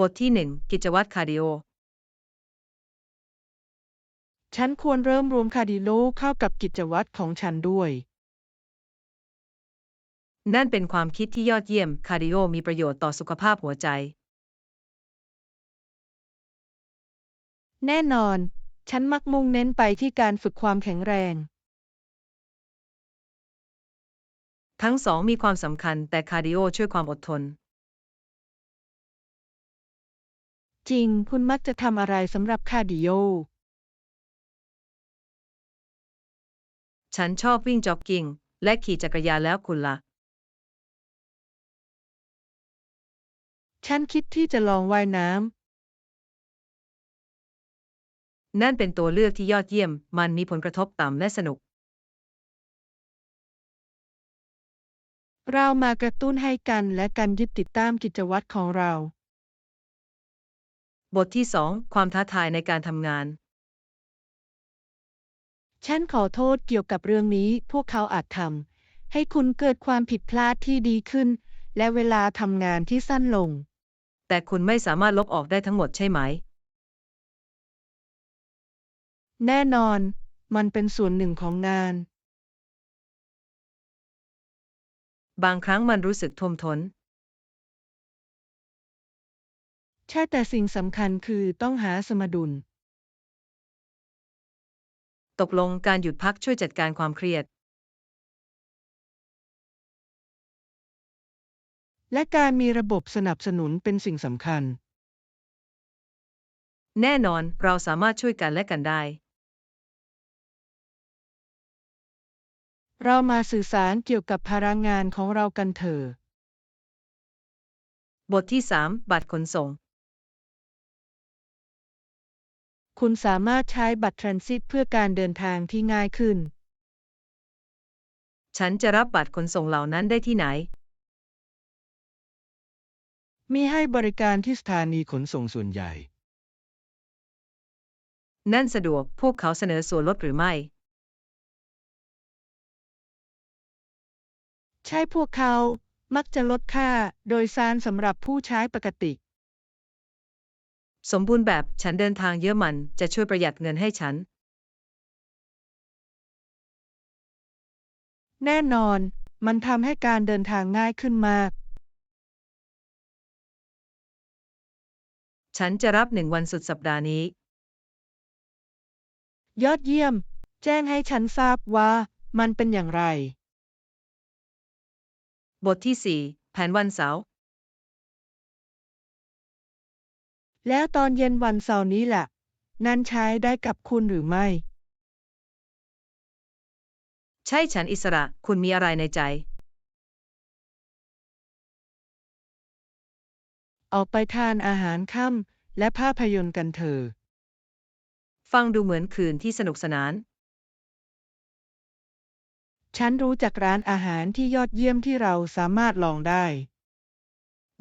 บทที่ 1 กิจวัตรคาร์ดิโอฉันควรเริ่มรวมคาร์ดิโอเข้ากับกิจวัตรของฉันด้วย นั่นเป็นความคิดที่ยอดเยี่ยมคาร์ดิโอมีประโยชน์ต่อสุขภาพหัวใจ แน่นอน ฉันมักมุ่งเน้นไปที่การฝึกความแข็งแรง ทั้งสองมีความสำคัญแต่คาร์ดิโอช่วยความอดทน จริง คุณมักจะทำอะไรสำหรับคาร์ดิโอ ฉันชอบวิ่งจ็อกกิ้งและขี่จักรยานแล้วคุณล่ะ ฉันคิดที่จะลองว่ายน้นั่นเป็นตัวเลือกที่ยอดเยี่ยมมันมีผลกระทบต่ำและสนุก ำ เรามากระตุ้นให้กันและกันยึดติดตามกิจวัตรของเรา บทที่ 2 ความท้าทายในการทำงาน ฉันขอโทษเกี่ยวกับเรื่องนี้ พวกเขาอาจทำให้คุณเกิดความผิดพลาดที่ดีขึ้น และเวลาทำงานที่สั้นลง แต่คุณไม่สามารถลบออกได้ทั้งหมดใช่ไหม แน่นอน มันเป็นส่วนหนึ่งของงาน บางครั้งมันรู้สึกท่วมท้น ใช่แต่สิ่งสำคัญคือต้องหาสมดุล ตกลงการหยุดพักช่วยจัดการความเครียด และการมีระบบสนับสนุนเป็นสิ่งสำคัญ แน่นอนเราสามารถช่วยกันและกันได้ เรามาสื่อสารเกี่ยวกับพลังงานของเรากันเถอะ บทที่ 3 บัตรขนส่ง คุณสามารถใช้บัตรทรานสิตเพื่อการเดินทางที่ง่ายขึ้น ฉันจะรับบัตรขนส่งเหล่านั้นได้ที่ไหน มีให้บริการที่สถานีขนส่งส่วนใหญ่ นั่นสะดวกพวกเขาเสนอส่วนลดหรือไม่ ใช่พวกเขามักจะลดค่าโดยสารสำหรับผู้ใช้ปกติ สมบูรณ์แบบฉันเดินทางเยอะมันจะช่วยประหยัดเงินให้ฉัน แน่นอน มันทำให้การเดินทางง่ายขึ้นมาก ฉันจะรับ1 วันสุดสัปดาห์นี้ ยอดเยี่ยม แจ้งให้ฉันทราบว่ามันเป็นอย่างไร บทที่ 4 แผนวันเสาร์ แล้วตอนเย็นวันเสาร์นี้ล่ะ นั้นใช้ได้กับคุณหรือไม่ ใช่ฉันอิสระคุณมีอะไรในใจ ออกไปทานอาหารค่ำและภาพยนตร์กันเถอะ ฟังดูเหมือนคืนที่สนุกสนาน ฉันรู้จักร้านอาหารที่ยอดเยี่ยมที่เราสามารถลองได้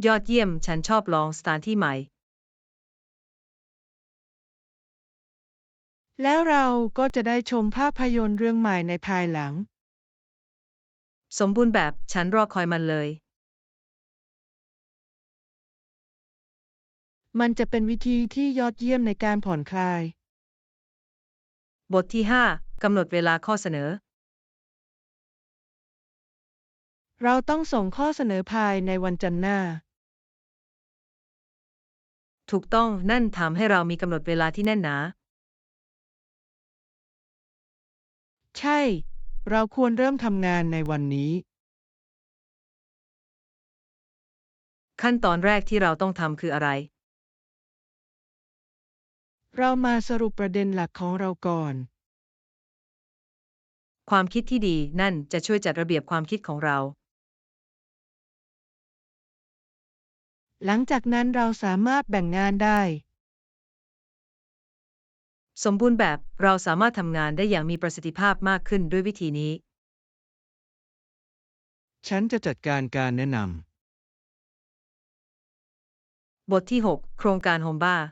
ยอดเยี่ยมฉันชอบลองสถานที่ใหม่ แล้วเราก็จะได้ชมภาพยนตร์เรื่องใหม่ในภายหลัง สมบูรณ์แบบฉันรอคอยมันเลย มันจะเป็นวิธีที่ยอดเยี่ยมในการผ่อนคลาย บทที่ 5 กำหนดเวลาข้อเสนอ เราต้องส่งข้อเสนอภายในวันจันทร์หน้า ถูกต้องนั่นทำให้เรามีกำหนดเวลาที่แน่นหนา ใช่ เราควรเริ่มทำงานในวันนี้ ขั้นตอนแรกที่เราต้องทำคืออะไร เรามาสรุปประเด็นหลักของเราก่อน ความคิดที่ดีนั่นจะช่วยจัดระเบียบความคิดของเรา หลังจากนั้นเราสามารถแบ่งงานได้ สมบูรณ์แบบเราสามารถทำงานได้อย่างมีประสิทธิภาพมากขึ้นด้วยวิธีนี้ ฉันจะจัดการการแนะนบทที่ 6 โครงการโฮมบ้า ำ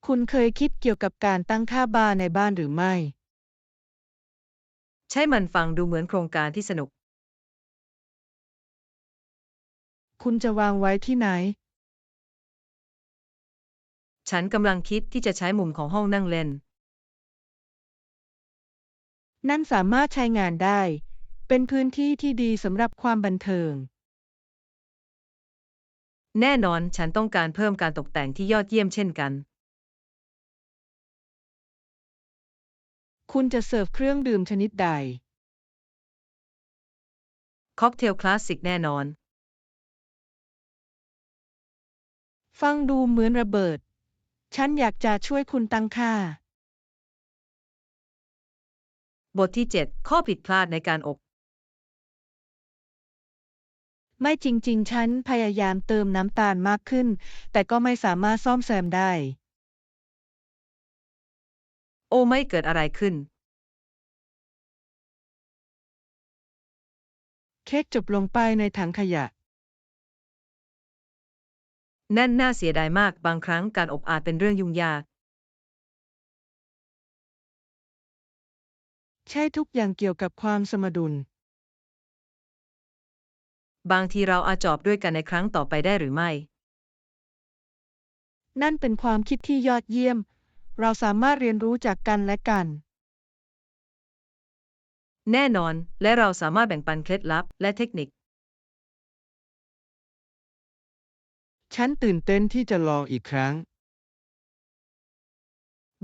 คุณเคยคิดเกี่ยวกับการตั้งค่าบาร์ในบ้านหรือไม่ ใช่มันฟังดูเหมือนโครงการที่สนุก คุณจะวางไว้ที่ไหน ฉันกำลังคิดที่จะใช้มุมของห้องนั่งเล่น นั่นสามารถใช้งานได้ เป็นพื้นที่ที่ดีสำหรับความบันเทิง แน่นอนฉันต้องการเพิ่มการตกแต่งที่ยอดเยี่ยมเช่นกัน คุณจะเสิร์ฟเครื่องดื่มชนิดใด ค็อกเทลคลาสสิกแน่นอน ฟังดูเหมือนระเบิด ฉันอยากจะช่วยคุณตั้งค่า บทที่ 7 ข้อผิดพลาดในการอบ ไม่จริงๆ ฉันพยายามเติมน้ำตาลมากขึ้น แต่ก็ไม่สามารถซ่อมแซมได้ โอ้ไม่เกิดอะไรขึ้น เค้กจบลงไปในถังขยะ นั่นน่าเสียดายมากบางครั้งการอบอาจเป็นเรื่องยุ่งยาก ใช่ทุกอย่างเกี่ยวกับความสมดุล บางทีเราอาจจอบด้วยกันในครั้งต่อไปได้หรือไม่ นั่นเป็นความคิดที่ยอดเยี่ยม เราสามารถเรียนรู้จากกันและกัน แน่นอน และเราสามารถแบ่งปันเคล็ดลับและเทคนิค ฉันตื่นเต้นที่จะลองอีกครั้ง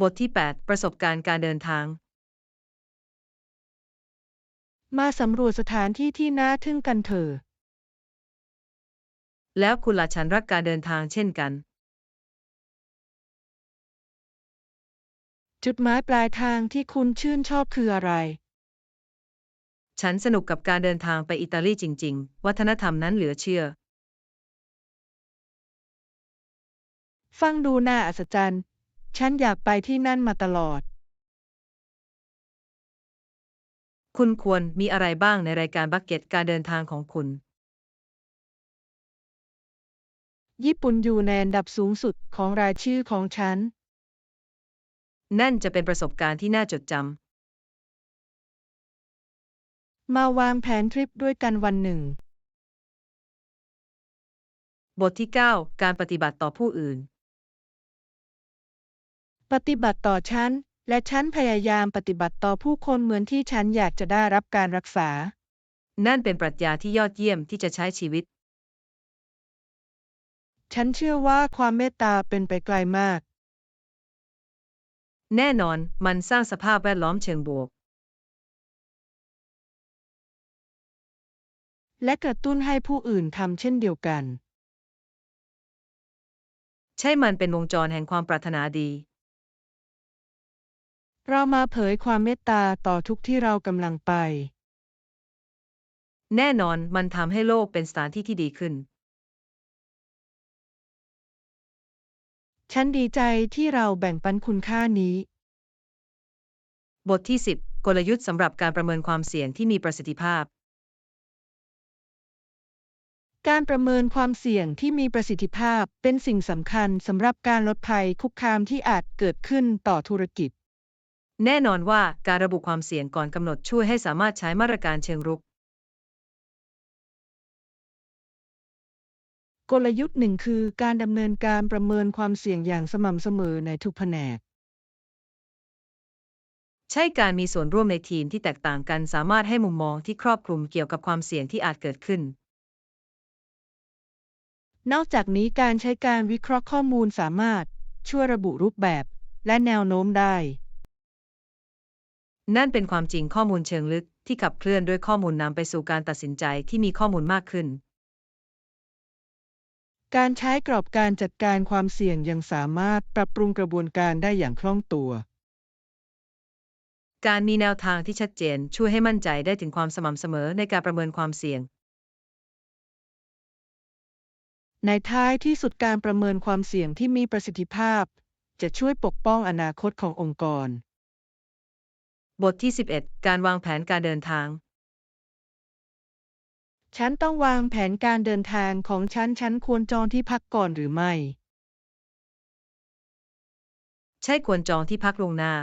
บทที่ 8 ประสบการณ์การเดินทาง มาสำรวจสถานที่ที่น่าทึ่งกันเถอะ แล้วคุณล่ะฉันรักการเดินทางเช่นกัน จุดหมายปลายทางที่คุณชื่นชอบคืออะไร ฉันสนุกกับการเดินทางไปอิตาลีจริงๆ วัฒนธรรมนั้นเหลือเชื่อ ฟังดูน่าอัศจรรย์ ฉันอยากไปที่นั่นมาตลอด คุณควรมีอะไรบ้างในรายการบักเก็ตการเดินทางของคุณ ญี่ปุ่นอยู่ในอันดับสูงสุดของรายชื่อของฉัน นั่นจะเป็นประสบการณ์ที่น่าจดจมาวางแผนทริปด้วยกันวันหนึ่ง ำ บทที่ 9 การปฏิบัติต่อผู้อื่น ปฏิบัติต่อฉัน และฉันพยายามปฏิบัติต่อผู้คนเหมือนที่ฉันอยากจะได้รับการรักษา นั่นเป็นปรัชญาที่ยอดเยี่ยมที่จะใช้ชีวิต ฉันเชื่อว่าความเมตตาเป็นไปไกลมาก แน่นอน มันสร้างสภาพแวดล้อมเชิงบวก และกระตุ้นให้ผู้อื่นทำเช่นเดียวกัน ใช่มันเป็นวงจรแห่งความปรารถนาดี เรามาเผยความเมตตาต่อทุกที่เรากำลังไป แน่นอน มันทำให้โลกเป็นสถานที่ที่ดีขึ้น ฉันดีใจที่เราแบ่งปันคุณค่านี้ บทที่ 10 กลยุทธ์สำหรับการประเมินความเสี่ยงที่มีประสิทธิภาพ การประเมินความเสี่ยงที่มีประสิทธิภาพเป็นสิ่งสำคัญสำหรับการลดภัยคุกคามที่อาจเกิดขึ้นต่อธุรกิจ แน่นอนว่าการระบุความเสี่ยงก่อนกำหนดช่วยให้สามารถใช้มาตรการเชิงรุก กลยุทธ์หนึ่งคือการดำเนินการประเมินความเสี่ยงอย่างสม่ำเสมอในทุกแผนก ใช่การมีส่วนร่วมในทีมที่แตกต่างกันสามารถให้มุมมองที่ครอบคลุมเกี่ยวกับความเสี่ยงที่อาจเกิดขึ้น นอกจากนี้การใช้การวิเคราะห์ข้อมูลสามารถช่วยระบุรูปแบบและแนวโน้มได้ นั่นเป็นความจริงข้อมูลเชิงลึกที่ขับเคลื่อนด้วยข้อมูลนำไปสู่การตัดสินใจที่มีข้อมูลมากขึ้น การใช้กรอบการจัดการความเสี่ยงยังสามารถปรับปรุงกระบวนการได้อย่างคล่องตัว การมีแนวทางที่ชัดเจนช่วยให้มั่นใจได้ถึงความสม่ำเสมอในการประเมินความเสี่ยง ในท้ายที่สุดการประเมินความเสี่ยงที่มีประสิทธิภาพจะช่วยปกป้องอนาคตขององค์กร บทที่ 11 การวางแผนการเดินทาง ฉันต้องวางแผนการเดินทางของฉันควรจองที่พักก่อนหรือไม่ ใช่ควรจองที่พักล่วงหน้า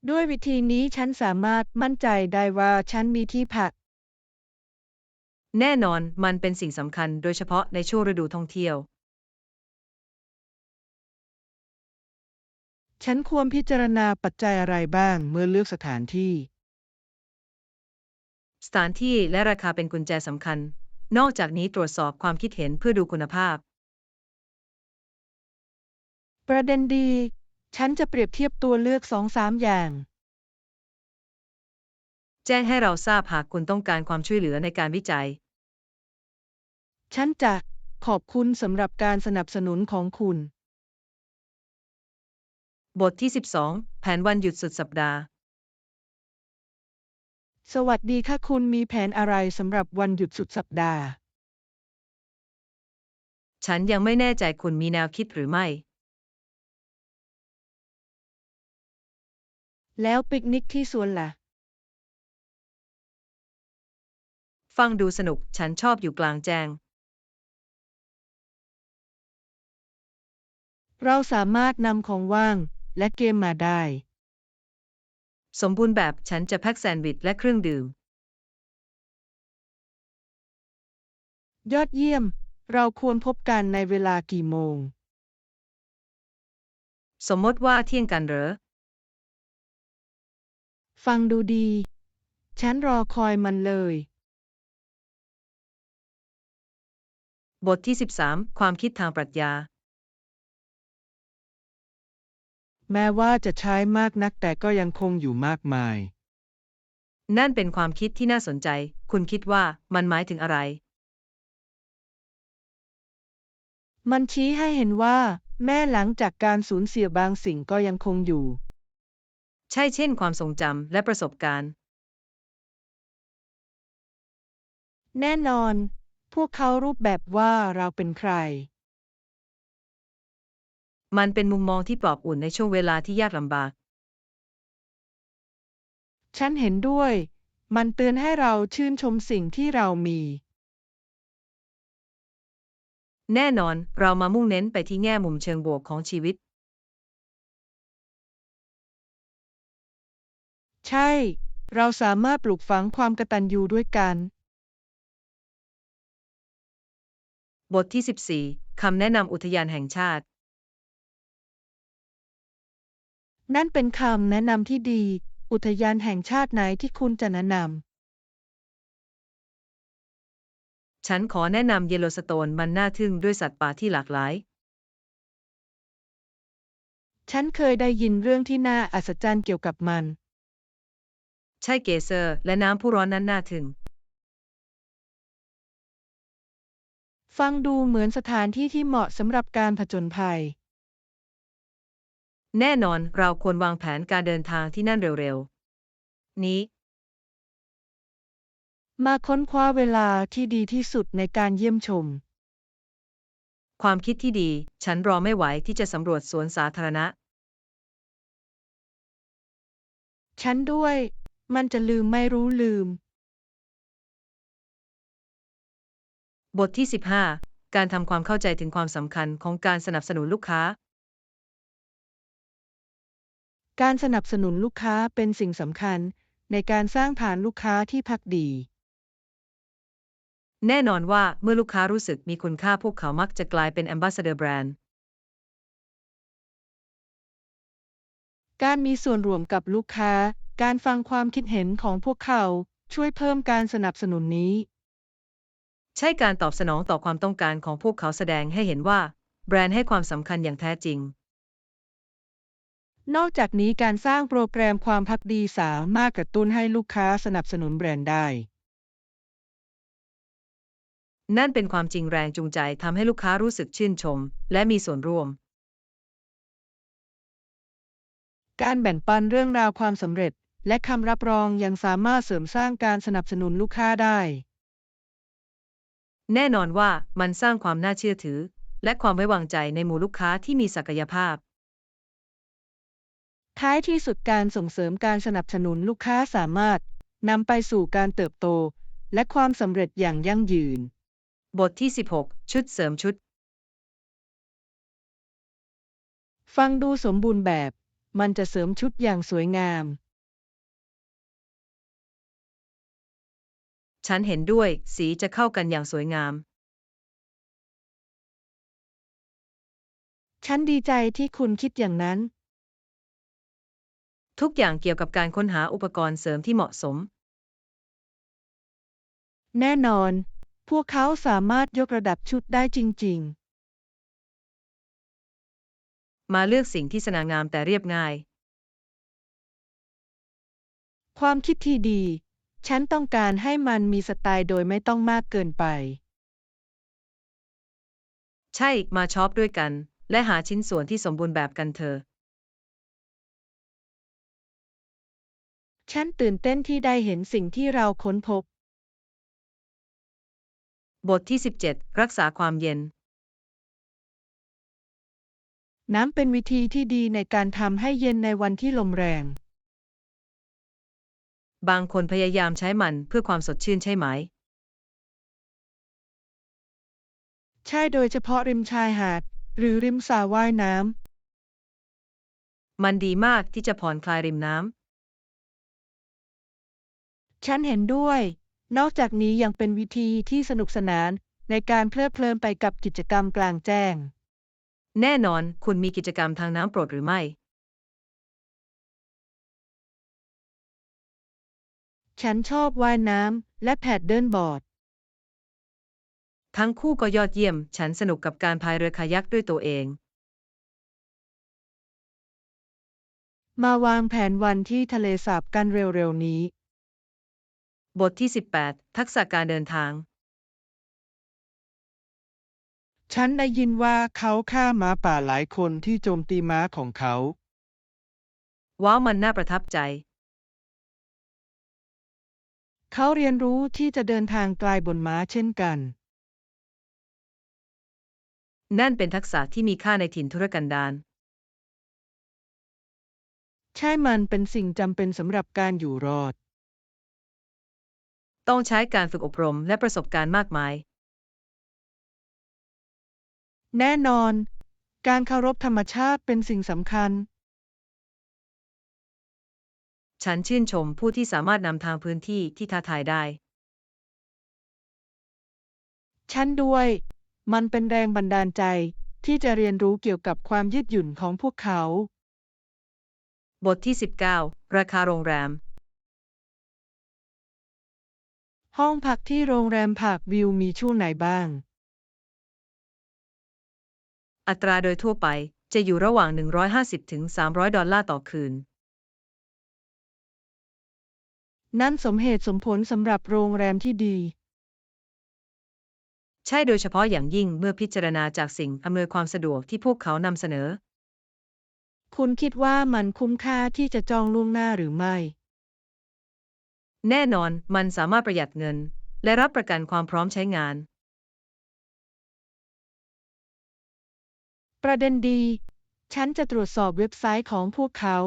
ด้วยวิธีนี้ฉันสามารถมั่นใจได้ว่าฉันมีที่พัก แน่นอนมันเป็นสิ่งสำคัญโดยเฉพาะในช่วงฤดูท่องเที่ยวฉันควรพิจารณาปัจจัยอะไรบ้างเมื่อเลือกสถานที่ สถานที่และราคาเป็นกุญแจสำคัญนอกจากนี้ตรวจสอบความคิดเห็นเพื่อดูคุณภาพประเด็นดี ฉันจะเปรียบเทียบตัวเลือก2-3อย่าง แจ้งให้เราทราบหากคุณต้องการความช่วยเหลือในการวิจัยฉันจะขอบคุณสำหรับการสนับสนุนของคุณ บทที่12แผนวันหยุดสุดสัปดาห์สวัสดีค่ะคุณมีแผนอะไรสำหรับวันหยุดสุดสัปดาห์ ฉันยังไม่แน่ใจคุณมีแนวคิดหรือไม่ แล้วปิกนิกที่สวนล่ะ ฟังดูสนุกฉันชอบอยู่กลางแจ้งเราสามารถนำของว่างและเกมมาได้ สมบูรณ์แบบฉันจะแพ็คแซนด์วิชและเครื่องดื่มยอดเยี่ยม เราควรพบกันในเวลากี่โมง สมมติว่าเที่ยงกันเหรอ ฟังดูดี ฉันรอคอยมันเลย บทที่13ความคิดทางปรัชญาแม้ว่าจะใช้มากนักแต่ก็ยังคงอยู่มากมาย นั่นเป็นความคิดที่น่าสนใจคุณคิดว่ามันหมายถึงอะไรมันชี้ให้เห็นว่าแม้หลังจากการสูญเสียบางสิ่งก็ยังคงอยู่ ใช่เช่นความทรงจำและประสบการณ์ แน่นอน พวกเขารูปแบบว่าเราเป็นใคร มันเป็นมุมมองที่ปลอบอุ่นในช่วงเวลาที่ยากลำบาก ฉันเห็นด้วย มันเตือนให้เราชื่นชมสิ่งที่เรามี แน่นอนเรามามุ่งเน้นไปที่แง่มุมเชิงบวกของชีวิต ใช่ เราสามารถปลูกฝังความกตัญญูด้วยกัน บทที่14คำแนะนำอุทยานแห่งชาติ นั่นเป็นคำแนะนำที่ดี อุทยานแห่งชาติไหนที่คุณจะแนะนฉันขอแนะนำเยลโลสโตนมันน่าทึ่งด้วยสัตว์ป่าที่หลากหลาย ำ ฉันเคยได้ยินเรื่องที่น่าอัศจรรย์เกี่ยวกับมัน ใช่เกเซอร์และน้ำพุร้อนนั้นน่าทึ่ง ฟังดูเหมือนสถานที่ที่เหมาะสำหรับการผจญภัย แน่นอนเราควรวางแผนการเดินทางที่นั่นเร็วๆ นี้ มาค้นคว้าเวลาที่ดีที่สุดในการเยี่ยมชม ความคิดที่ดี ฉันรอไม่ไหวที่จะสำรวจสวนสาธารณะ ฉันด้วย มันจะลืมไม่รู้ลืม บทที่15การทำความเข้าใจถึงความสำคัญของการสนับสนุนลูกค้า การสนับสนุนลูกค้าเป็นสิ่งสำคัญในการสร้างฐานลูกค้าที่ภักดี แน่นอนว่าเมื่อลูกค้ารู้สึกมีคุณค่าพวกเขามักจะกลายเป็น Ambassador Brand การมีส่วนร่วมกับลูกค้า การฟังความคิดเห็นของพวกเขาช่วยเพิ่มการสนับสนุนนี้ ใช่การตอบสนองต่อความต้องการของพวกเขาแสดงให้เห็นว่าแบรนด์ให้ความสำคัญอย่างแท้จริง นอกจากนี้การสร้างโปรแกรมความภักดีสามารถกระตุ้นให้ลูกค้าสนับสนุนแบรนด์ได้ นั่นเป็นความจริงแรงจูงใจทำให้ลูกค้ารู้สึกชื่นชมและมีส่วนร่วม การแบ่งปันเรื่องราวความสำเร็จและคำรับรองยังสามารถเสริมสร้างการสนับสนุนลูกค้าได้ แน่นอนว่ามันสร้างความน่าเชื่อถือและความไว้วางใจในหมู่ลูกค้าที่มีศักยภาพ ท้ายที่สุดการส่งเสริมการสนับสนุนลูกค้าสามารถนำไปสู่การเติบโตและความสำเร็จอย่างยั่งยืน บทที่16ชุดเสริมชุด ฟังดูสมบูรณ์แบบ มันจะเสริมชุดอย่างสวยงาม ฉันเห็นด้วย สีจะเข้ากันอย่างสวยงาม ฉันดีใจที่คุณคิดอย่างนั้น ทุกอย่างเกี่ยวกับการค้นหาอุปกรณ์เสริมที่เหมาะสม แน่นอน พวกเขาสามารถยกระดับชุดได้จริง มาเลือกสิ่งที่สง่างามแต่เรียบง่าย ๆ ความคิดที่ดี ฉันต้องการให้มันมีสไตล์โดยไม่ต้องมากเกินไป ใช่ มาช็อปด้วยกัน และหาชิ้นส่วนที่สมบูรณ์แบบกันเถอะ ฉันตื่นเต้นที่ได้เห็นสิ่งที่เราค้นพบ บทที่ 17 รักษาความเย็น น้ำเป็นวิธีที่ดีในการทำให้เย็นในวันที่ลมแรง บางคนพยายามใช้มันเพื่อความสดชื่นใช่ไหม ใช่โดยเฉพาะริมชายหาด หรือริมสระว่ายน้มันดีมากที่จะผ่อนคลายริมน้ำ ฉันเห็นด้วย นอกจากนี้ยังเป็นวิธีที่สนุกสนานในการเพลิดเพลินไปกับกิจกรรมกลางแจ้ง ำ แน่นอน คุณมีกิจกรรมทางน้ำโปรดหรือไม่ ฉันชอบว่ายน้ำและแพดเดิลบอร์ด ทั้งคู่ก็ยอดเยี่ยม ฉันสนุกกับการพายเรือคายักด้วยตัวเอง มาวางแผนวันที่ทะเลสาบกันเร็วๆนี้ บทที่ 18 ทักษะการเดินทาง ฉันได้ยินว่าเขาฆ่าม้าป่าหลายคนที่โจมตีม้าของเขา ว้าวมันน่าประทับใจ เขาเรียนรู้ที่จะเดินทางไกลบนม้าเช่นกัน นั่นเป็นทักษะที่มีค่าในถิ่นทุรกันดาร ใช่มันเป็นสิ่งจำเป็นสำหรับการอยู่รอด ต้องใช้การฝึกอบรมและประสบการณ์มากมาย แน่นอน การเคารพธรรมชาติเป็นสิ่งสำคัญ ฉันชื่นชมผู้ที่สามารถนำทางพื้นที่ที่ท้าทายได้ ฉันด้วย มันเป็นแรงบันดาลใจที่จะเรียนรู้เกี่ยวกับความยืดหยุ่นของพวกเขา บทที่ 19 ราคาโรงแรม ห้องพักที่โรงแรมพาร์ควิวมีช่วงไหนบ้าง อัตราโดยทั่วไปจะอยู่ระหว่าง 150 ถึง 300 ดอลลาร์ต่อคืน นั่นสมเหตุสมผลสำหรับโรงแรมที่ดี ใช่โดยเฉพาะอย่างยิ่งเมื่อพิจารณาจากสิ่งอำนวยความสะดวกที่พวกเขานำเสนอ คุณคิดว่ามันคุ้มค่าที่จะจองล่วงหน้าหรือไม่ แน่นอนมันสามารถประหยัดเงิน และรับประกันความพร้อมใช้งาน ประเด็นดี ฉันจะตรวจสอบเว็บไซต์ของพวกเขา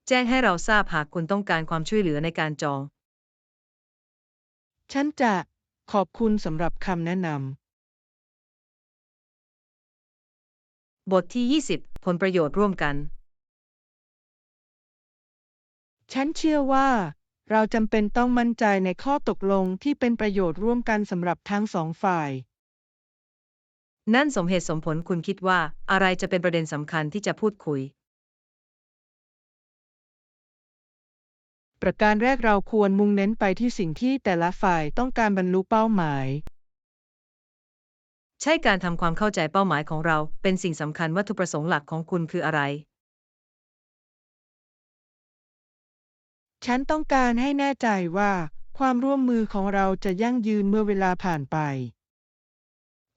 แจ้งให้เราทราบหากคุณต้องการความช่วยเหลือในการจอง ฉันจะขอบคุณสำหรับคำแนะนบทที่ 20 ผลประโยชน์ร่วมกัน ำ ฉันเชื่อว่าเราจำเป็นต้องมั่นใจในข้อตกลงที่เป็นประโยชน์ร่วมกันสำหรับทั้งสองฝ่าย นั่นสมเหตุสมผลคุณคิดว่าอะไรจะเป็นประเด็นสำคัญที่จะพูดคุย ประการแรกเราควรมุ่งเน้นไปที่สิ่งที่แต่ละฝ่ายต้องการบรรลุเป้าหมาย ใช่การทำความเข้าใจเป้าหมายของเราเป็นสิ่งสำคัญวัตถุประสงค์หลักของคุณคืออะไร ฉันต้องการให้แน่ใจว่าความร่วมมือของเราจะยั่งยืนเมื่อเวลาผ่านไป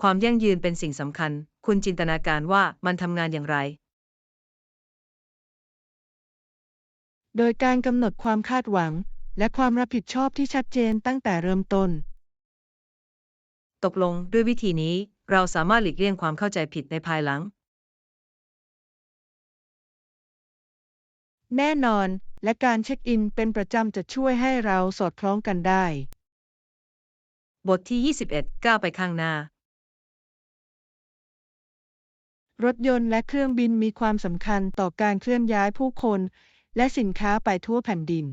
ความยั่งยืนเป็นสิ่งสำคัญ คุณจินตนาการว่ามันทำงานอย่างไร โดยการกำหนดความคาดหวังและความรับผิดชอบที่ชัดเจนตั้งแต่เริ่มต้น ตกลงด้วยวิธีนี้เราสามารถหลีกเลี่ยงความเข้าใจผิดในภายหลัง แน่นอน และการเช็คอินเป็นประจำจะช่วยให้เราสอดคล้องกันได้ บทที่ 21 ก้าวไปข้างหน้า รถยนต์และเครื่องบินมีความสำคัญต่อการเคลื่อนย้ายผู้คนและสินค้าไปทั่วแผ่นดิน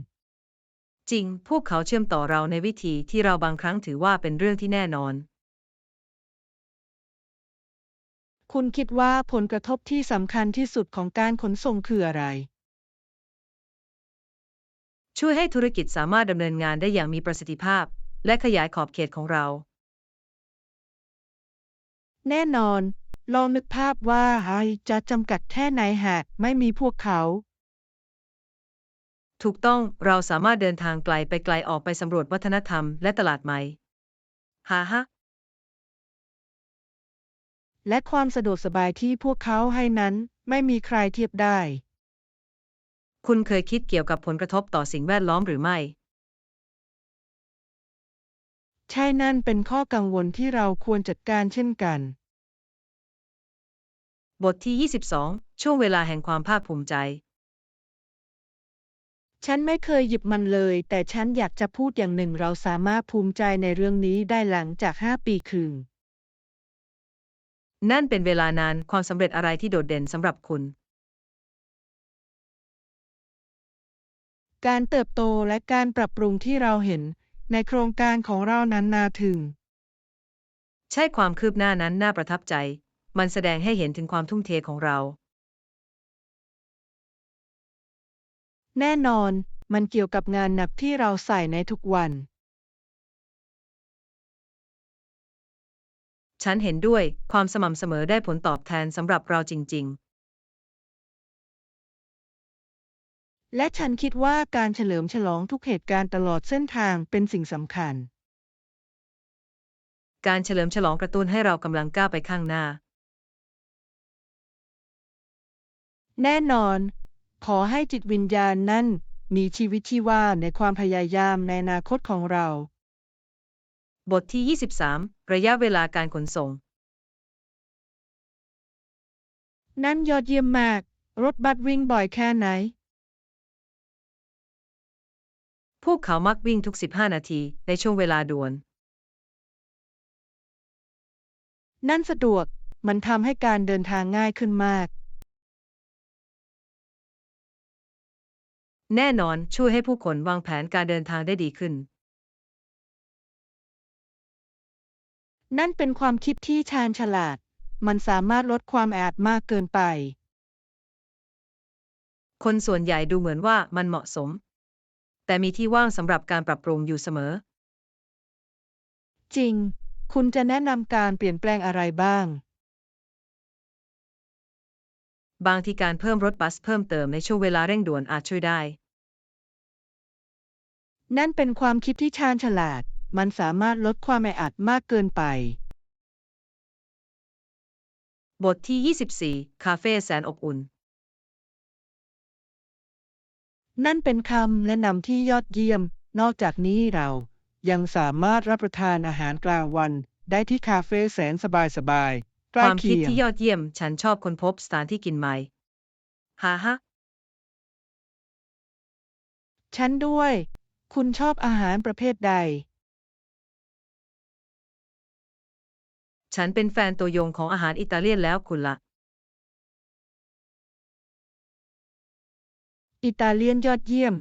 จริง พวกเขาเชื่อมต่อเราในวิธีที่เราบางครั้งถือว่าเป็นเรื่องที่แน่นอน คุณคิดว่าผลกระทบที่สำคัญที่สุดของการขนส่งคืออะไร ช่วยให้ธุรกิจสามารถดำเนินงานได้อย่างมีประสิทธิภาพและขยายขอบเขตของเรา แน่นอน ลองนึกภาพว่าจะจำกัดแค่ไหนหากไม่มีพวกเขา ถูกต้องเราสามารถเดินทางไกลไปไกลออกไปสำรวจวัฒนธรรมและตลาดใหม่ฮะ และความสะดวกสบายที่พวกเขาให้นั้นไม่มีใครเทียบได้ คุณเคยคิดเกี่ยวกับผลกระทบต่อสิ่งแวดล้อมหรือไม่ ใช่นั่นเป็นข้อกังวลที่เราควรจัดการเช่นกัน บทที่ 22 ช่วงเวลาแห่งความภาคภูมิใจ ฉันไม่เคยหยิบมันเลย แต่ฉันอยากจะพูดอย่างหนึ่งเราสามารถภูมิใจในเรื่องนี้ได้หลังจาก5 ปีครึ่ง นั่นเป็นเวลานานความสำเร็จอะไรที่โดดเด่นสำหรับคุณ การเติบโตและการปรับปรุงที่เราเห็นในโครงการของเรานั้นน่าถึง ใช่ความคืบหน้านั้นน่าประทับใจ มันแสดงให้เห็นถึงความทุ่มเทของเรา แน่นอน มันเกี่ยวกับงานหนักที่เราใส่ในทุกวัน ฉันเห็นด้วยความสม่ำเสมอได้ผลตอบแทนสำหรับเราจริง และฉันคิดว่าการเฉลิมฉลองทุกเหตุการณ์ตลอดเส้นทางเป็นสิ่งสำคัญ ๆ การเฉลิมฉลองกระตุ้นให้เรากำลังก้าวไปข้างหน้า แน่นอน ขอให้จิตวิญญาณนั้นมีชีวิตชีวาในความพยายามในอนาคตของเรา บทที่ 23 ระยะเวลาการขนส่ง นั่นยอดเยี่ยมมาก รถบัสวิ่งบ่อยแค่ไหน พวกเขามักวิ่งทุก 15 นาทีในช่วงเวลาด่วน นั่นสะดวก มันทำให้การเดินทางง่ายขึ้นมาก แน่นอนช่วยให้ผู้คนวางแผนการเดินทางได้ดีขึ้น นั่นเป็นความคิดที่ชาญฉลาด มันสามารถลดความแออัดมากเกินไป คนส่วนใหญ่ดูเหมือนว่ามันเหมาะสม แต่มีที่ว่างสำหรับการปรับปรุงอยู่เสมอ จริง คุณจะแนะนำการเปลี่ยนแปลงอะไรบ้าง บางทีการเพิ่มรถบัสเพิ่มเติมในช่วงเวลาเร่งด่วนอาจช่วยได้ นั่นเป็นความคิดที่ชาญฉลาด มันสามารถลดความแออัดมากเกินไป บทที่ 24 คาเฟ่แสนอบอุ่น นั่นเป็นคำแนะนำที่ยอดเยี่ยม นอกจากนี้เรายังสามารถรับประทานอาหารกลางวันได้ที่คาเฟ่แสนสบายๆใกคล้วามคิดเคียง ที่ยอดเยี่ยม ฉันชอบค้นพบสถานที่กินใหม่ฮะ ฉันด้วย คุณชอบอาหารประเภทใด ฉันเป็นแฟนตัวยงของอาหารอิตาเลียนแล้วคุณละ่ะ อิตาเลียนยอดเยี่ยม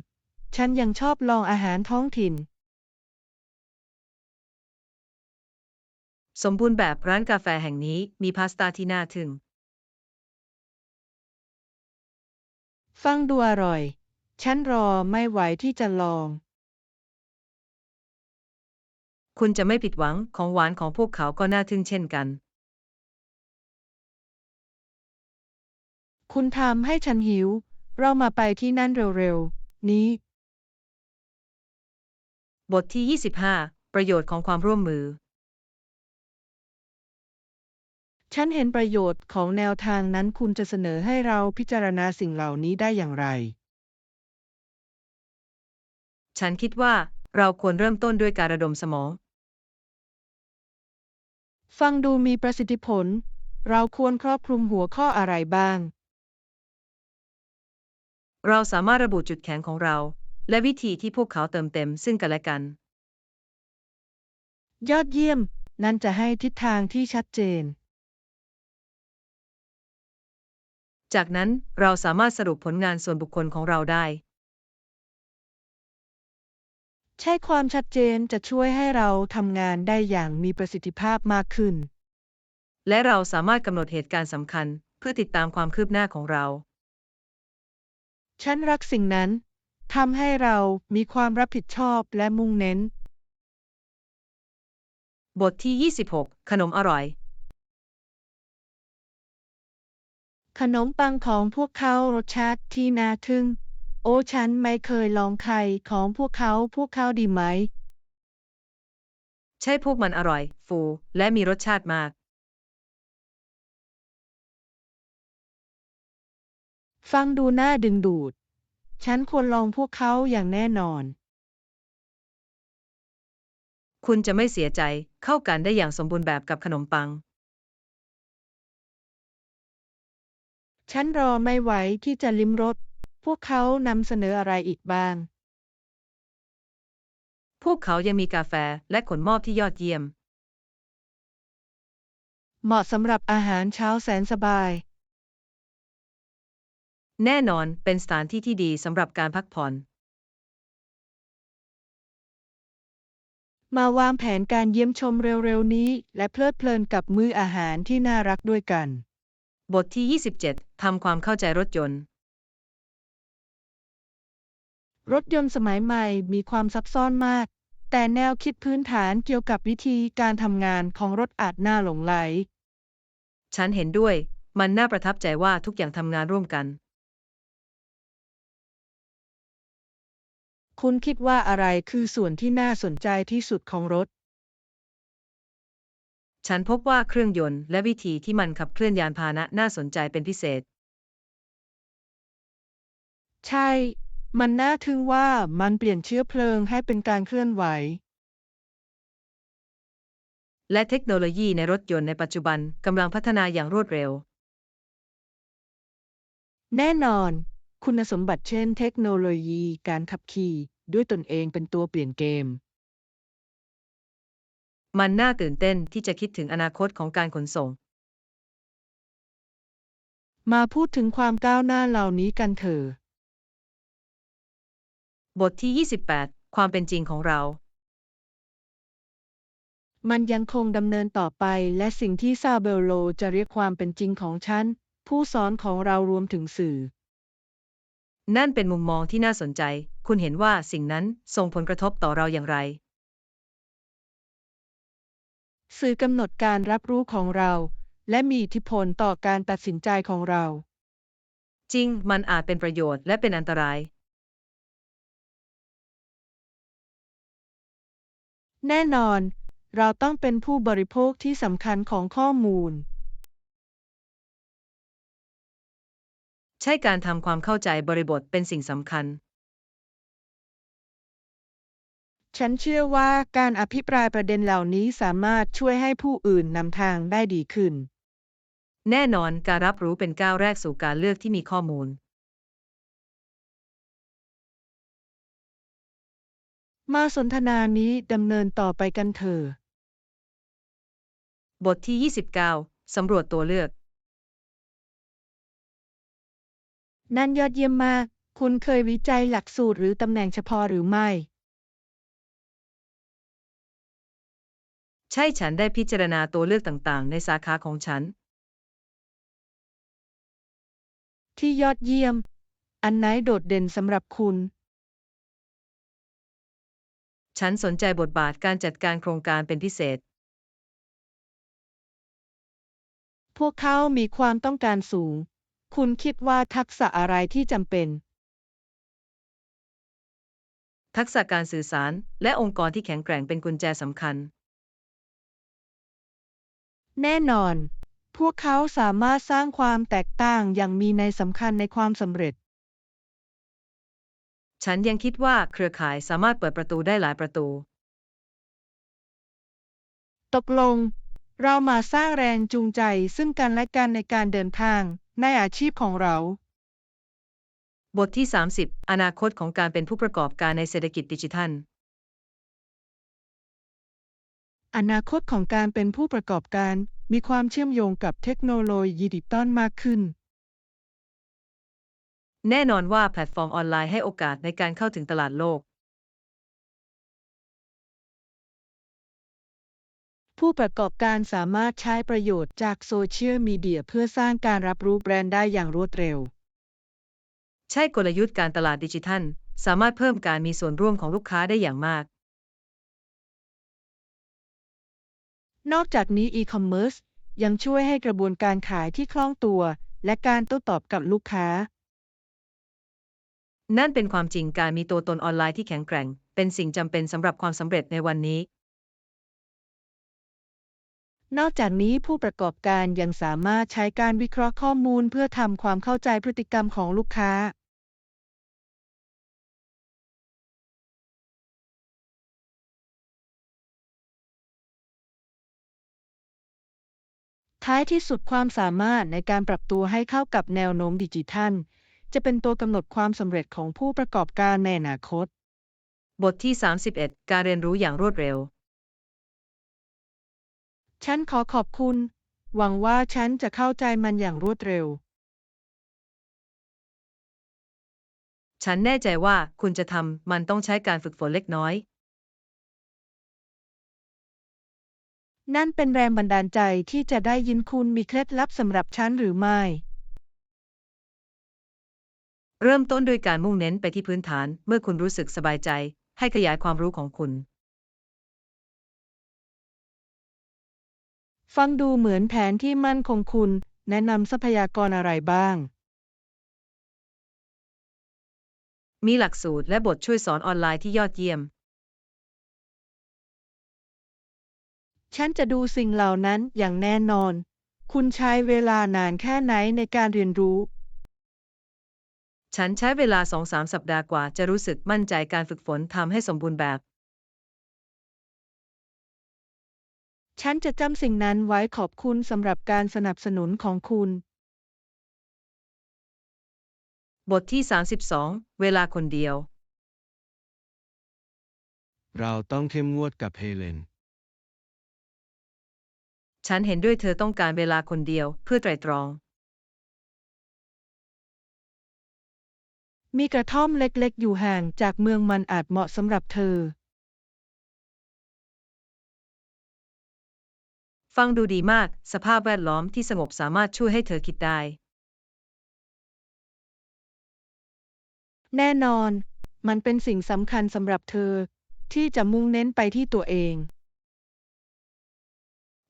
ฉันยังชอบลองอาหารท้องถิ่น สมบูรณ์แบบร้านกาแฟแห่งนี้มีพาสต้าที่น่าทึ่ง ฟังดูอร่อย ฉันรอไม่ไหวที่จะลอง คุณจะไม่ผิดหวังของหวานของพวกเขาก็น่าทึ่งเช่นกัน คุณทำให้ฉันหิว เรามาไปที่นั่นเร็วๆ นี้ บทที่ 25 ประโยชน์ของความร่วมมือ ฉันเห็นประโยชน์ของแนวทางนั้นคุณจะเสนอให้เราพิจารณาสิ่งเหล่านี้ได้อย่างไร ฉันคิดว่าเราควรเริ่มต้นด้วยการระดมสมอง ฟังดูมีประสิทธิผล เราควรครอบคลุมหัวข้ออะไรบ้าง เราสามารถระบุจุดแข็งของเรา และวิธีที่พวกเขาเติมเต็มซึ่งกันและกัน ยอดเยี่ยม นั่นจะให้ทิศทางที่ชัดเจน จากนั้นเราสามารถสรุปผลงานส่วนบุคคลของเราได้ ใช้ความชัดเจนจะช่วยให้เราทำงานได้อย่างมีประสิทธิภาพมากขึ้น และเราสามารถกำหนดเหตุการณ์สำคัญเพื่อติดตามความคืบหน้าของเรา ฉันรักสิ่งนั้นทำให้เรามีความรับผิดชอบและมุ่งเน้น บทที่ 26 ขนมอร่อย ขนมปังของพวกเขารสชาติที่น่าทึ่ง โอ้ฉันไม่เคยลองไข่ของพวกเขาดีไหม ใช่พวกมันอร่อย ฟูและมีรสชาติมาก ฟังดูน่าดึงดูด ฉันควรลองพวกเขาอย่างแน่นอน คุณจะไม่เสียใจเข้ากันได้อย่างสมบูรณ์แบบกับขนมปัง ฉันรอไม่ไหวที่จะลิ้มรส พวกเขานำเสนออะไรอีกบ้าง พวกเขายังมีกาแฟและขนมอบที่ยอดเยี่ยม เหมาะสำหรับอาหารเช้าแสนสบาย แน่นอนเป็นสถานที่ที่ดีสำหรับการพักผ่อน มาวางแผนการเยี่ยมชมเร็วๆนี้และเพลิดเพลินกับมื้ออาหารที่น่ารักด้วยกัน บทที่ 27 ทำความเข้าใจรถยนต์ รถยนต์สมัยใหม่มีความซับซ้อนมาก แต่แนวคิดพื้นฐานเกี่ยวกับวิธีการทำงานของรถอาจน่าหลงใหล ฉันเห็นด้วย มันน่าประทับใจว่าทุกอย่างทำงานร่วมกัน คุณคิดว่าอะไรคือส่วนที่น่าสนใจที่สุดของรถ ฉันพบว่าเครื่องยนต์และวิธีที่มันขับเคลื่อนยานพาหนะน่าสนใจเป็นพิเศษ ใช่ มันน่าทึ่งว่ามันเปลี่ยนเชื้อเพลิงให้เป็นการเคลื่อนไหว และเทคโนโลยีในรถยนต์ในปัจจุบันกำลังพัฒนาอย่างรวดเร็ว แน่นอน คุณสมบัติเช่นเทคโนโลยีการขับขี่ด้วยตนเองเป็นตัวเปลี่ยนเกม มันน่าตื่นเต้นที่จะคิดถึงอนาคตของการขนส่ง มาพูดถึงความก้าวหน้าเหล่านี้กันเถอะ บทที่ 28 ความเป็นจริงของเรา มันยังคงดำเนินต่อไปและสิ่งที่ซาเบลโลจะเรียกความเป็นจริงของฉัน ผู้สอนของเรารวมถึงสื่อ นั่นเป็นมุมมองที่น่าสนใจ คุณเห็นว่าสิ่งนั้นส่งผลกระทบต่อเราอย่างไร สื่อกำหนดการรับรู้ของเรา และมีอิทธิพลต่อการตัดสินใจของเรา จริง มันอาจเป็นประโยชน์และเป็นอันตราย แน่นอน เราต้องเป็นผู้บริโภคที่สำคัญของข้อมูล ใช่การทำความเข้าใจบริบทเป็นสิ่งสำคัญ ฉันเชื่อว่าการอภิปรายประเด็นเหล่านี้สามารถช่วยให้ผู้อื่นนำทางได้ดีขึ้น แน่นอนการรับรู้เป็นก้าวแรกสู่การเลือกที่มีข้อมูล มาสนทนานี้ดำเนินต่อไปกันเถอะ บทที่ 29 สำรวจตัวเลือก นั่นยอดเยี่ยมมาก คุณเคยวิจัยหลักสูตรหรือตำแหน่งเฉพาะหรือไม่ ใช่ฉันได้พิจารณาตัวเลือกต่างๆ ในสาขาของฉัน ที่ยอดเยี่ยม อันไหนโดดเด่นสำหรับคุณ ฉันสนใจบทบาทการจัดการโครงการเป็นพิเศษ พวกเขามีความต้องการสูง คุณคิดว่าทักษะอะไรที่จำเป็น ทักษะการสื่อสารและองค์กรที่แข็งแกร่งเป็นกุญแจสำคัญ แน่นอน พวกเขาสามารถสร้างความแตกต่างอย่างมีนัยสำคัญในความสำเร็จ ฉันยังคิดว่าเครือข่ายสามารถเปิดประตูได้หลายประตู ตกลง เรามาสร้างแรงจูงใจซึ่งกันและกันในการเดินทางในอาชีพของเรา บทที่ 30 อนาคตของการเป็นผู้ประกอบการในเศรษฐกิจดิจิทัล อนาคตของการเป็นผู้ประกอบการมีความเชื่อมโยงกับเทคโนโลยีดิจิตอลมากขึ้น แน่นอนว่าแพลตฟอร์มออนไลน์ให้โอกาสในการเข้าถึงตลาดโลก ผู้ประกอบการสามารถใช้ประโยชน์จากโซเชียลมีเดียเพื่อสร้างการรับรู้แบรนด์ได้อย่างรวดเร็ว ใช่กลยุทธ์การตลาดดิจิทัลสามารถเพิ่มการมีส่วนร่วมของลูกค้าได้อย่างมาก นอกจากนี้อีคอมเมิร์ซยังช่วยให้กระบวนการขายที่คล่องตัวและการโต้ตอบกับลูกค้า นั่นเป็นความจริงการมีตัวตนออนไลน์ที่แข็งแกร่งเป็นสิ่งจำเป็นสำหรับความสำเร็จในวันนี้ นอกจากนี้ผู้ประกอบการยังสามารถใช้การวิเคราะห์ข้อมูลเพื่อทำความเข้าใจพฤติกรรมของลูกค้า ท้ายที่สุดความสามารถในการปรับตัวให้เข้ากับแนวโน้มดิจิทัลจะเป็นตัวกำหนดความสำเร็จของผู้ประกอบการในอนาคต บทที่ 31 การเรียนรู้อย่างรวดเร็ว ฉันขอขอบคุณ หวังว่าฉันจะเข้าใจมันอย่างรวดเร็ว ฉันแน่ใจว่าคุณจะทำมันต้องใช้การฝึกฝนเล็กน้อย นั่นเป็นแรงบันดาลใจที่จะได้ยินคุณมีเคล็ดลับสำหรับฉันหรือไม่ เริ่มต้นโดยการมุ่งเน้นไปที่พื้นฐานเมื่อคุณรู้สึกสบายใจให้ขยายความรู้ของคุณ ฟังดูเหมือนแผนที่มั่นคงคุณแนะนำทรัพยากรอะไรบ้าง มีหลักสูตรและบทช่วยสอนออนไลน์ที่ยอดเยี่ยม ฉันจะดูสิ่งเหล่านั้นอย่างแน่นอน คุณใช้เวลานานแค่ไหนในการเรียนรู้ ฉันใช้เวลา 2-3 สัปดาห์กว่าจะรู้สึกมั่นใจการฝึกฝนทำให้สมบูรณ์แบบ ฉันจะจำสิ่งนั้นไว้ขอบคุณสำหรับการสนับสนุนของคุณ บทที่ 32 เวลาคนเดียว เราต้องเข้มงวดกับเฮเลน ฉันเห็นด้วยเธอต้องการเวลาคนเดียวเพื่อไตร่ตรอง มีกระท่อมเล็กๆอยู่ห่างจากเมืองมันอาจเหมาะสำหรับเธอ ฟังดูดีมาก สภาพแวดล้อมที่สงบสามารถช่วยให้เธอคิดได้ แน่นอน มันเป็นสิ่งสำคัญสำหรับเธอ ที่จะมุ่งเน้นไปที่ตัวเอง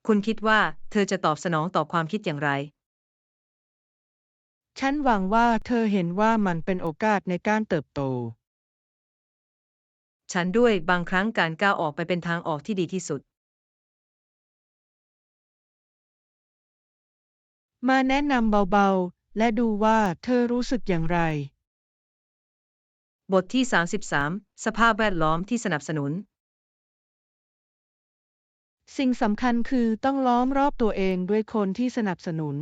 คุณคิดว่าเธอจะตอบสนองต่อความคิดอย่างไร ฉันหวังว่าเธอเห็นว่ามันเป็นโอกาสในการเติบโต ฉันด้วยบางครั้งการก้าวออกไปเป็นทางออกที่ดีที่สุด มาแนะนำเบาๆ และดูว่าเธอรู้สึกอย่างไร บทที่ 33 สภาพแวดล้อมที่สนับสนุน สิ่งสำคัญคือต้องล้อมรอบตัวเองด้วยคนที่สนับสนุน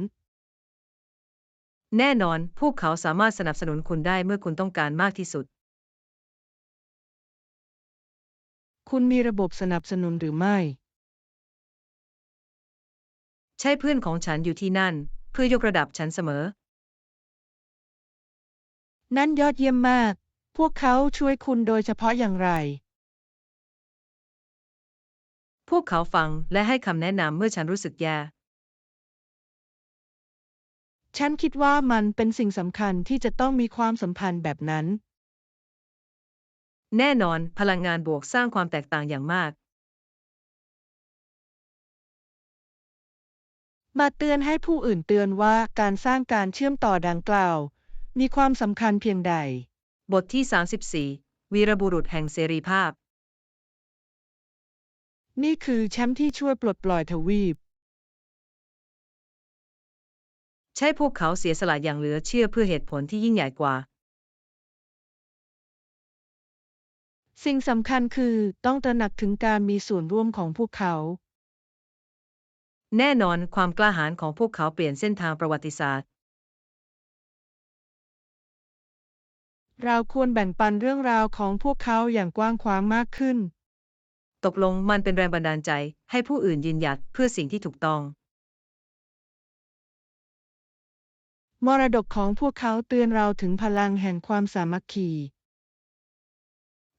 แน่นอนพวกเขาสามารถสนับสนุนคุณได้เมื่อคุณต้องการมากที่สุด คุณมีระบบสนับสนุนหรือไม่ ใช่เพื่อนของฉันอยู่ที่นั่นเพื่อยกระดับฉันเสมอ นั่นยอดเยี่ยมมาก พวกเขาช่วยคุณโดยเฉพาะอย่างไร พวกเขาฟังและให้คำแนะนำเมื่อฉันรู้สึกแย่ ฉันคิดว่ามันเป็นสิ่งสำคัญที่จะต้องมีความสัมพันธ์แบบนั้น แน่นอนพลังงานบวกสร้างความแตกต่างอย่างมาก มาเตือนให้ผู้อื่นเตือนว่าการสร้างการเชื่อมต่อดังกล่าว มีความสำคัญเพียงใด บทที่ 34 วีรบุรุษแห่งเสรีภาพ นี่คือแชมป์ที่ช่วยปลดปล่อยทวีป ใช่พวกเขาเสียสละอย่างเหลือเชื่อเพื่อเหตุผลที่ยิ่งใหญ่กว่า สิ่งสำคัญคือต้องตระหนักถึงการมีส่วนร่วมของพวกเขา แน่นอนความกล้าหาญของพวกเขาเปลี่ยนเส้นทางประวัติศาสตร์ เราควรแบ่งปันเรื่องราวของพวกเขาอย่างกว้างขวางมากขึ้น ตกลงมันเป็นแรงบันดาลใจให้ผู้อื่นยืนหยัดเพื่อสิ่งที่ถูกต้อง มรดกของพวกเขาเตือนเราถึงพลังแห่งความสามัคคี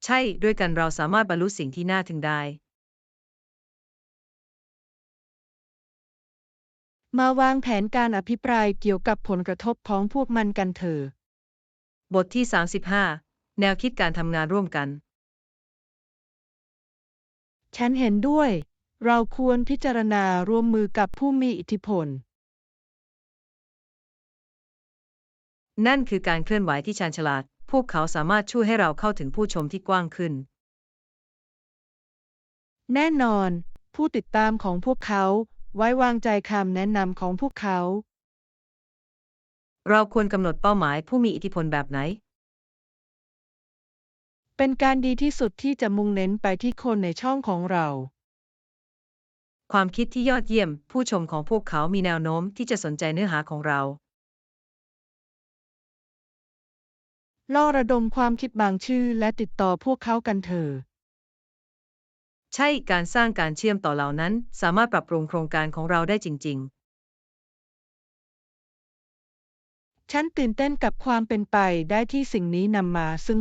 ใช่ด้วยกันเราสามารถบรรลุสิ่งที่น่าถึงได้ มาวางแผนการอภิปรายเกี่ยวกับผลกระทบของพวกมันกันเถอะ บทที่ 35 แนวคิดการทำงานร่วมกัน ฉันเห็นด้วย เราควรพิจารณาร่วมมือกับผู้มีอิทธิพล นั่นคือการเคลื่อนไหวที่ชาญฉลาด พวกเขาสามารถช่วยให้เราเข้าถึงผู้ชมที่กว้างขึ้น แน่นอน ผู้ติดตามของพวกเขา ไว้วางใจคำแนะนำของพวกเขา เราควรกำหนดเป้าหมายผู้มีอิทธิพลแบบไหน เป็นการดีที่สุดที่จะมุ่งเน้นไปที่คนในช่องของเรา ความคิดที่ยอดเยี่ยม ผู้ชมของพวกเขามีแนวโน้มที่จะสนใจเนื้อหาของเรา ล่อระดมความคิดบางชื่อและติดต่อพวกเขากันเถอะ ใช่ การสร้างการเชื่อมต่อเหล่านั้นสามารถปรับปรุงโครงการของเราได้จริง ฉันตื่นเต้นกับความเป็นไปได้ที่สิ่งนี้นำมาซึ่ง